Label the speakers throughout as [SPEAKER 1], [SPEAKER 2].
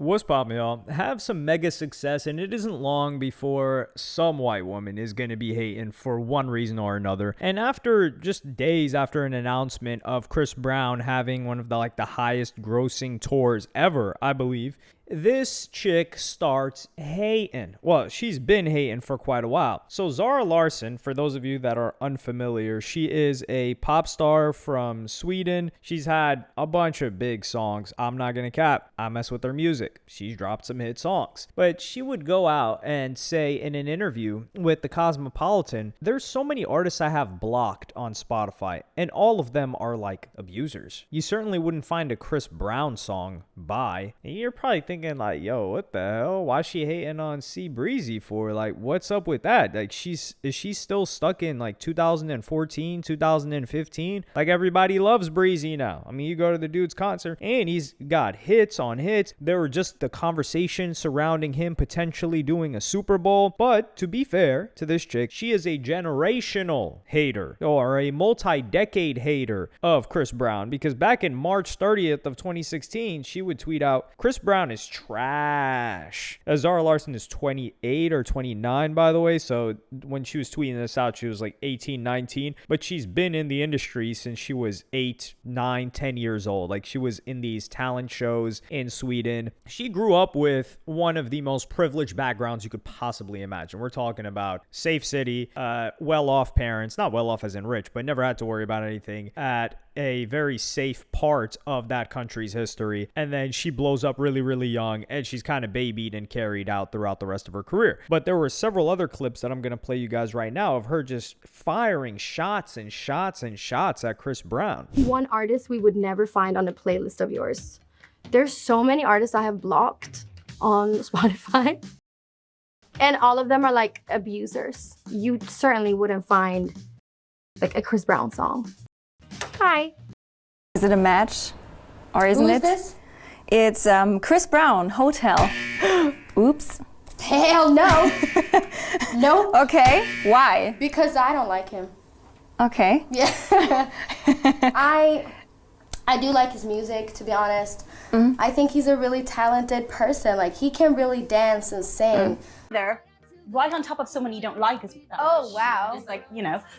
[SPEAKER 1] What's poppin', y'all? Have some mega success, and it isn't long before some white woman is gonna be hating for one reason or another. And after just days after an announcement of Chris Brown having one of the highest grossing tours ever, I believe, this chick starts hating. Well, she's been hating for quite a while. So Zara Larsson, for those of you that are unfamiliar, she is a pop star from Sweden. She's had a bunch of big songs. I'm not gonna cap. I mess with her music. She's dropped some hit songs. But she would go out and say in an interview with the Cosmopolitan, there's so many artists I have blocked on Spotify, and all of them are like abusers. You certainly wouldn't find a Chris Brown song by. And you're probably thinking yo, what the hell? Why is she hating on C Breezy for? What's up with that? Is she still stuck in 2014, 2015? Everybody loves Breezy now. I mean, you go to the dude's concert and he's got hits on hits. There were just the conversation surrounding him potentially doing a Super Bowl. But to be fair to this chick, she is a generational hater or a multi-decade hater of Chris Brown, because back in March 30th of 2016, she would tweet out, Chris Brown is trash. Zara Larsson is 28 or 29, by the way. So when she was tweeting this out, she was 18, 19. But she's been in the industry since she was 8, 9, 10 years old. She was in these talent shows in Sweden. She grew up with one of the most privileged backgrounds you could possibly imagine. We're talking about safe city, well-off parents. Not well-off as in rich, but never had to worry about anything at a very safe part of that country's history. And then she blows up really, really young, and she's kind of babied and carried out throughout the rest of her career. But there were several other clips that I'm going to play you guys right now of her just firing shots and shots and shots at Chris Brown.
[SPEAKER 2] One artist we would never find on a playlist of yours. There's so many artists I have blocked on Spotify, and all of them are abusers. You certainly wouldn't find a Chris Brown song. Hi.
[SPEAKER 3] Is it a match? Or isn't
[SPEAKER 2] Who
[SPEAKER 3] it?
[SPEAKER 2] is this?
[SPEAKER 3] It's Chris Brown, Hotel. Oops.
[SPEAKER 2] Hell no. Nope.
[SPEAKER 3] Okay, why?
[SPEAKER 2] Because I don't like him.
[SPEAKER 3] Okay.
[SPEAKER 2] Yeah. I do like his music, to be honest.
[SPEAKER 3] Mm-hmm.
[SPEAKER 2] I think he's a really talented person. He can really dance and sing.
[SPEAKER 4] They're right on top of someone you don't like as much.
[SPEAKER 2] Oh, wow.
[SPEAKER 4] Just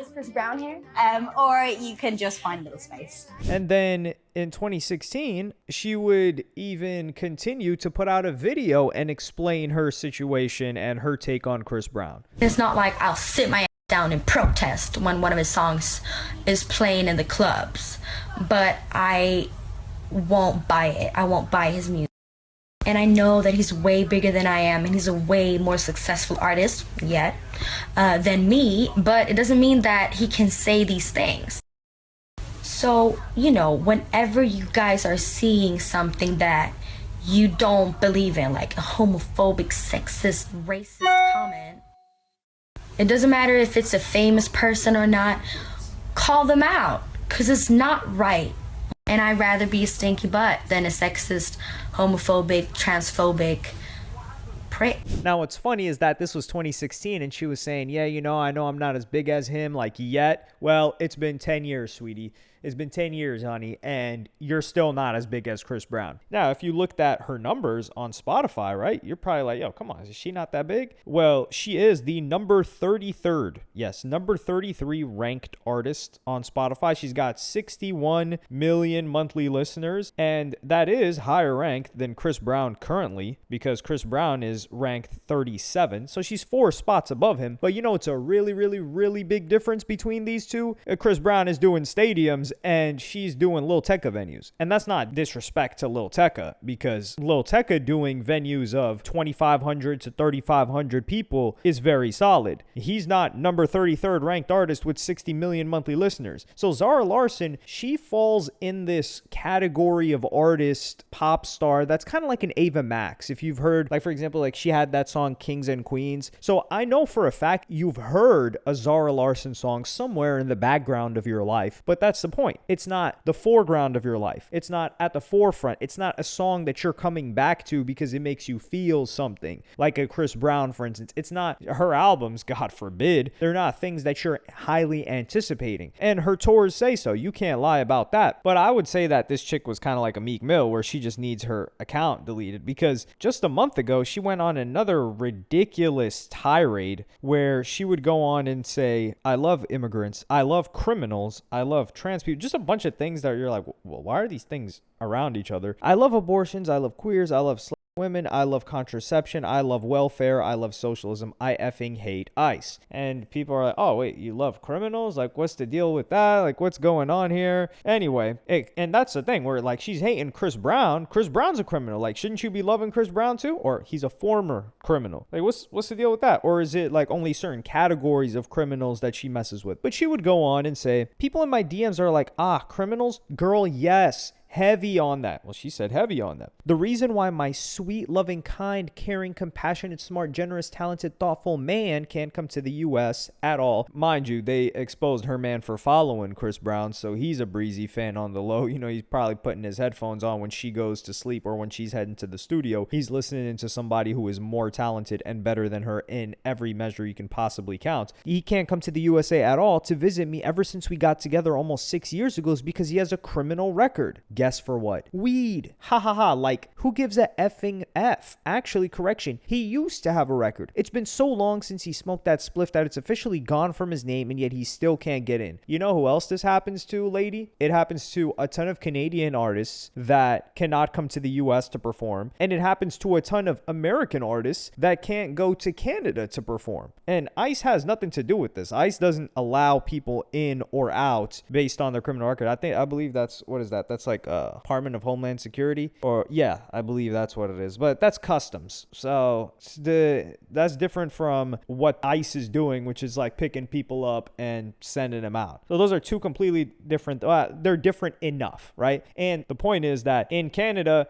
[SPEAKER 2] Is Chris Brown here?
[SPEAKER 4] or you can just find a little space.
[SPEAKER 1] And then in 2016, she would even continue to put out a video and explain her situation and her take on Chris Brown.
[SPEAKER 5] It's not like I'll sit my ass down and protest when one of his songs is playing in the clubs, but I won't buy it. I won't buy his music. And I know that he's way bigger than I am, and he's a way more successful artist yet than me, but it doesn't mean that he can say these things. So, whenever you guys are seeing something that you don't believe in, like a homophobic, sexist, racist comment, it doesn't matter if it's a famous person or not, call them out, because it's not right. And I'd rather be a stinky butt than a sexist, homophobic, transphobic prick.
[SPEAKER 1] Now, what's funny is that this was 2016 and she was saying, yeah, I know I'm not as big as him, yet. Well, it's been 10 years, sweetie. It's been 10 years, honey, and you're still not as big as Chris Brown. Now, if you looked at her numbers on Spotify, right, you're probably like, yo, come on, is she not that big? Well, she is the number 33rd, yes, number 33 ranked artist on Spotify. She's got 61 million monthly listeners, and that is higher ranked than Chris Brown currently, because Chris Brown is ranked 37, so she's 4 spots above him. But it's a really, really, really big difference between these two. Chris Brown is doing stadiums and she's doing Lil Tecca venues. And that's not disrespect to Lil Tecca, because Lil Tecca doing venues of 2,500 to 3,500 people is very solid. He's not number 33rd ranked artist with 60 million monthly listeners. So Zara Larsson, she falls in this category of artist, pop star, that's kind of like an Ava Max. If you've heard, for example, she had that song Kings and Queens. So I know for a fact you've heard a Zara Larsson song somewhere in the background of your life, but that's the point. It's not the foreground of your life. It's not at the forefront. It's not a song that you're coming back to because it makes you feel something. Like a Chris Brown, for instance. It's not her albums, God forbid. They're not things that you're highly anticipating. And her tours say so. You can't lie about that. But I would say that this chick was kind of like a Meek Mill, where she just needs her account deleted, because just a month ago, she went on another ridiculous tirade where she would go on and say, I love immigrants, I love criminals, I love trans people, just a bunch of things that you're like, well, why are these things around each other? I love abortions, I love queers, I love women, I love contraception, I love welfare, I love socialism, I effing hate ICE. And people are like, oh wait, you love criminals? Like, what's the deal with that? Like, what's going on here? Anyway, and that's the thing where like she's hating Chris Brown. Chris Brown's a criminal. Like, shouldn't you be loving Chris Brown too? Or he's a former criminal. Like, what's the deal with that? Or is it like only certain categories of criminals that she messes with? But she would go on and say, people in my DMs are like, criminals? Girl, yes. Heavy on that. Well, she said heavy on that. The reason why my sweet, loving, kind, caring, compassionate, smart, generous, talented, thoughtful man can't come to the U.S. at all. Mind you, they exposed her man for following Chris Brown, so he's a breezy fan on the low. You know, he's probably putting his headphones on when she goes to sleep or when she's heading to the studio. He's listening to somebody who is more talented and better than her in every measure you can possibly count. He can't come to the USA at all to visit me ever since we got together almost 6 years ago, is because he has a criminal record. Guess for what? Weed. Ha ha ha. Like, who gives a effing F? Actually, correction. He used to have a record. It's been so long since he smoked that spliff that it's officially gone from his name, and yet he still can't get in. You know who else this happens to, lady? It happens to a ton of Canadian artists that cannot come to the US to perform, and it happens to a ton of American artists that can't go to Canada to perform. And ICE has nothing to do with this. ICE doesn't allow people in or out based on their criminal record. I believe that's, what is that? That's like Department of Homeland Security, or yeah, I believe that's what it is, but that's customs. So that's different from what ICE is doing, which is like picking people up and sending them out. So those are two completely different, they're different enough, right? And the point is that in Canada,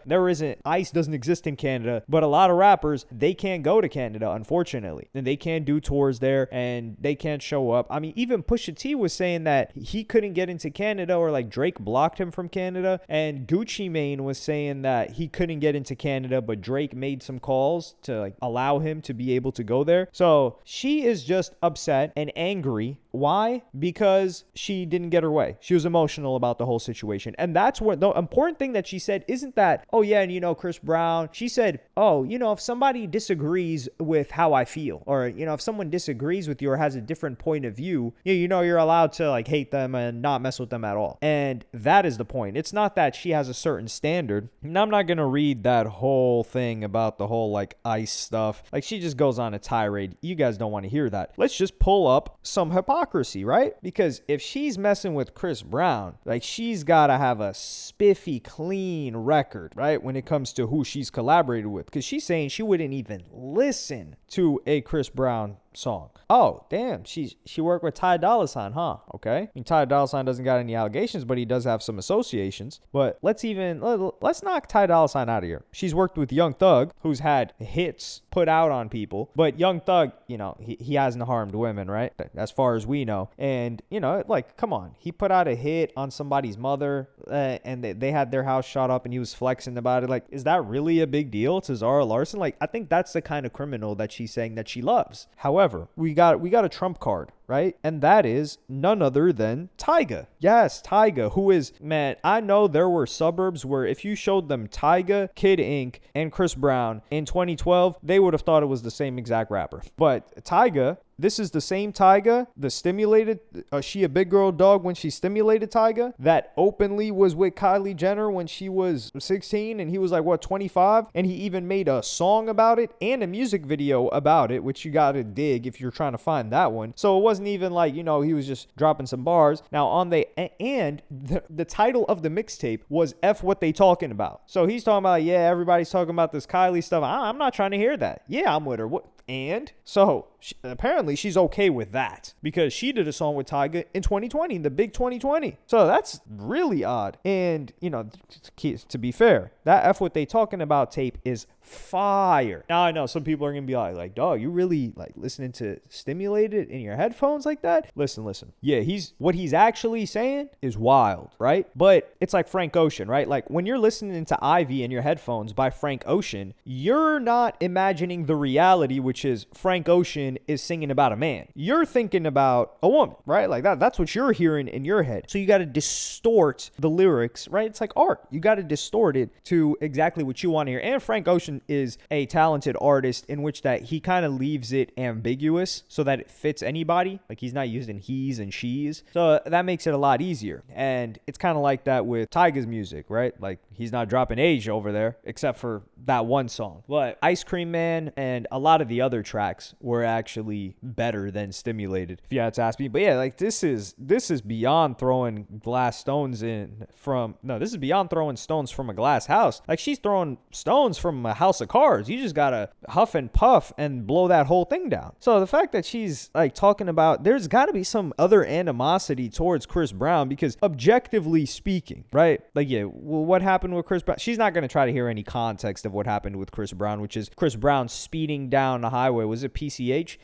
[SPEAKER 1] ICE doesn't exist in Canada, but a lot of rappers, they can't go to Canada, unfortunately, and they can't do tours there, and they can't show up. I mean, even Pusha T was saying that he couldn't get into Canada, or like Drake blocked him from Canada, and Gucci Mane was saying that he couldn't get into Canada, but Drake made some calls to like allow him to be able to go there. So she is just upset and angry. Why? Because she didn't get her way. She was emotional about the whole situation. And that's what the important thing that she said isn't that, oh yeah, and you know, Chris Brown. She said, oh, you know, if somebody disagrees with how I feel, or, you know, if someone disagrees with you or has a different point of view, you know, you're allowed to like hate them and not mess with them at all. And that is the point. It's not that she has a certain standard. And I'm not going to read that whole thing about the whole like ICE stuff. Like, she just goes on a tirade. You guys don't want to hear that. Let's just pull up some hypocrisy, right? Because if she's messing with Chris Brown, like, she's got to have a spiffy, clean record, right? When it comes to who she's collaborated with. Because she's saying she wouldn't even listen to a Chris Brown song. Oh, damn. She worked with Ty Dolla $ign, huh? Okay. I mean, Ty Dolla $ign doesn't got any allegations, but he does have some associations. But let's knock Ty Dolla $ign out of here. She's worked with Young Thug, who's had hits put out on people. But Young Thug, you know, he hasn't harmed women, right? As far as we know. And, you know, like, come on. He put out a hit on somebody's mother, and they had their house shot up, and he was flexing about it. Like, is that really a big deal to Zara Larsson? Like, I think that's the kind of criminal that she's saying that she loves. However, we got a trump card, right? And that is none other than Tyga. Yes, Tyga, who is, man, I know there were suburbs where if you showed them Tyga, Kid Ink, and Chris Brown in 2012, they would have thought it was the same exact rapper. But Tyga, this is the same Tyga, the stimulated, she a big girl dog when she stimulated Tyga, that openly was with Kylie Jenner when she was 16 and he was like, what, 25? And he even made a song about it and a music video about it, which you gotta dig if you're trying to find that one. So it wasn't even like, you know, he was just dropping some bars. Now the title of the mixtape was F What They Talking About. So he's talking about, yeah, everybody's talking about this Kylie stuff. I'm not trying to hear that. Yeah, I'm with her. What? And so apparently she's okay with that because she did a song with Tyga in 2020, the big 2020. So that's really odd. And, you know, to be fair, that F What They Talking About tape is fire. Now I know some people are gonna be like, dog, you really like listening to Stimulated in your headphones like that? Listen. Yeah, what he's actually saying is wild, right? But it's like Frank Ocean, right? Like when you're listening to Ivy in your headphones by Frank Ocean, you're not imagining the reality, which is Frank Ocean is singing about a man. You're thinking about a woman, right? Like that's what you're hearing in your head. So you got to distort the lyrics, right? It's like art. You got to distort it to exactly what you want to hear. And Frank Ocean is a talented artist in which that he kind of leaves it ambiguous so that it fits anybody. Like he's not using he's and she's. So that makes it a lot easier. And it's kind of like that with Tyga's music, right? Like he's not dropping age over there except for that one song. But Ice Cream Man and a lot of the other tracks were actually better than Stimulated, if you had to ask me. But yeah, like this is beyond throwing this is beyond throwing stones from a glass house. Like she's throwing stones from a house of cards. You just gotta huff and puff and blow that whole thing down. So the fact that she's like talking about there's got to be some other animosity towards Chris Brown, because objectively speaking, right? Like, yeah, well, what happened with Chris Brown? She's not going to try to hear any context of what happened with Chris Brown, which is Chris Brown speeding down the highway. Was it PCH?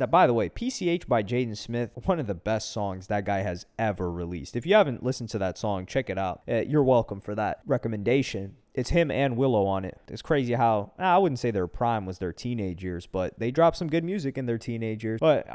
[SPEAKER 1] By the way, PCH by Jaden Smith, one of the best songs that guy has ever released. If you haven't listened to that song, check it out. You're welcome for that recommendation. It's him and Willow on it. It's crazy how, I wouldn't say their prime was their teenage years, but they dropped some good music in their teenage years. But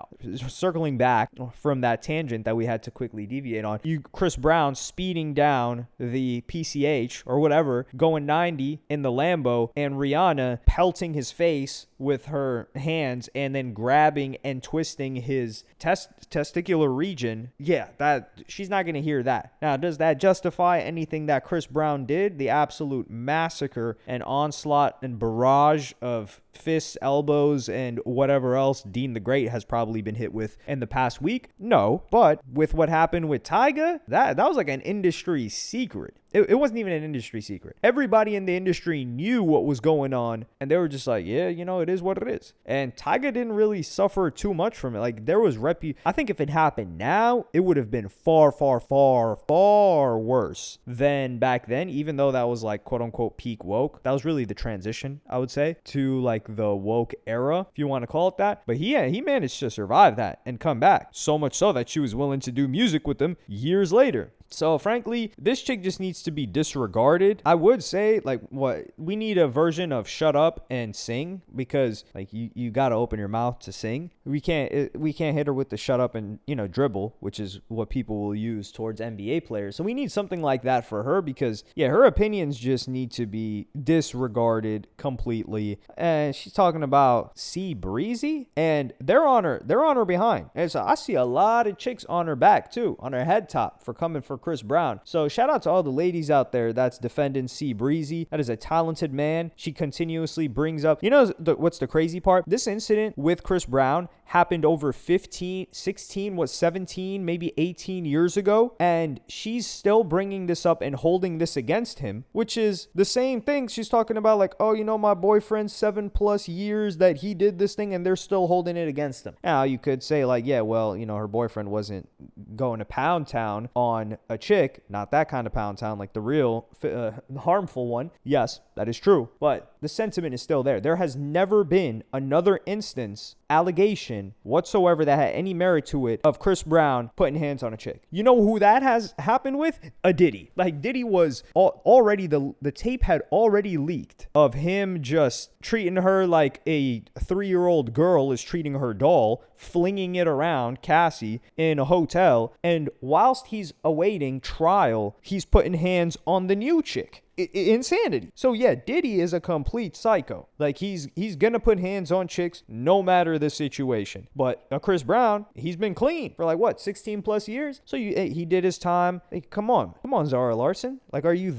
[SPEAKER 1] circling back from that tangent that we had to quickly deviate on, Chris Brown speeding down the PCH or whatever, going 90 in the Lambo, and Rihanna pelting his face with her hands and then grabbing and twisting his testicular region. Yeah, that she's not going to hear that. Now, does that justify anything that Chris Brown did? The absolute massacre and onslaught and barrage of fists, elbows, and whatever else Dean the Great has probably been hit with in the past week? No. But with what happened with Tyga, that was like an industry secret. It wasn't even an industry secret. Everybody in the industry knew what was going on, and they were just like, yeah, you know, it is what it is. And Tyga didn't really suffer too much from it. Like, there was I think if it happened now, it would have been far, far, far, far worse than back then, even though that was like, quote unquote, peak woke. That was really the transition, I would say, to like the woke era, if you want to call it that. But he managed to survive that and come back. So much so that she was willing to do music with him years later. So frankly, this chick just needs to be disregarded. I would say, like, we need a version of Shut Up and Sing, because like you got to open your mouth to sing. We can't hit her with the shut up and, you know, dribble, which is what people will use towards NBA players. So we need something like that for her, because yeah, her opinions just need to be disregarded completely. And she's talking about C Breezy, and they're on her behind. And so I see a lot of chicks on her back too, on her head top, for coming for Chris Brown. So shout out to all the ladies out there that's defending C Breezy. That is a talented man. She continuously brings up, you know, what's the crazy part? This incident with Chris Brown happened over 17, maybe 18 years ago, and she's still bringing this up and holding this against him, which is the same thing. She's talking about like, oh, you know, my boyfriend, 7+ years that he did this thing, and they're still holding it against him. Now you could say like, yeah, well, you know, her boyfriend wasn't going to Pound Town on a chick, not that kind of Pound Town, like the real harmful one. Yes, that is true, but the sentiment is still there. There has never been another instance, allegation whatsoever that had any merit to it of Chris Brown putting hands on a chick. You know who that has happened with? A Diddy. Like, Diddy was already, the tape had already leaked of him just treating her like a 3-year-old girl is treating her doll, flinging it around, Cassie, in a hotel, and whilst he's awaiting trial, he's putting hands on the new chick. Insanity. So yeah, Diddy is a complete psycho. Like, he's gonna put hands on chicks no matter the situation. But Chris Brown, he's been clean for like what, 16+ years? So he did his time. Hey, come on Zara Larsson. Like, are you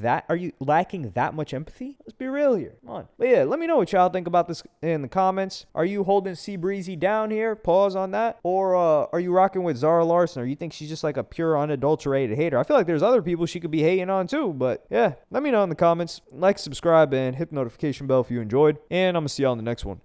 [SPEAKER 1] lacking that much empathy? Let's be real here. Come on. But yeah, let me know what y'all think about this in the comments. Are you holding C Breezy down here? Pause on that. Or are you rocking with Zara Larsson? Or you think she's just like a pure unadulterated hater? I feel like there's other people she could be hating on too. But yeah, let me know in the comments. Like, subscribe, and hit the notification bell if you enjoyed. And I'm gonna see y'all in the next one.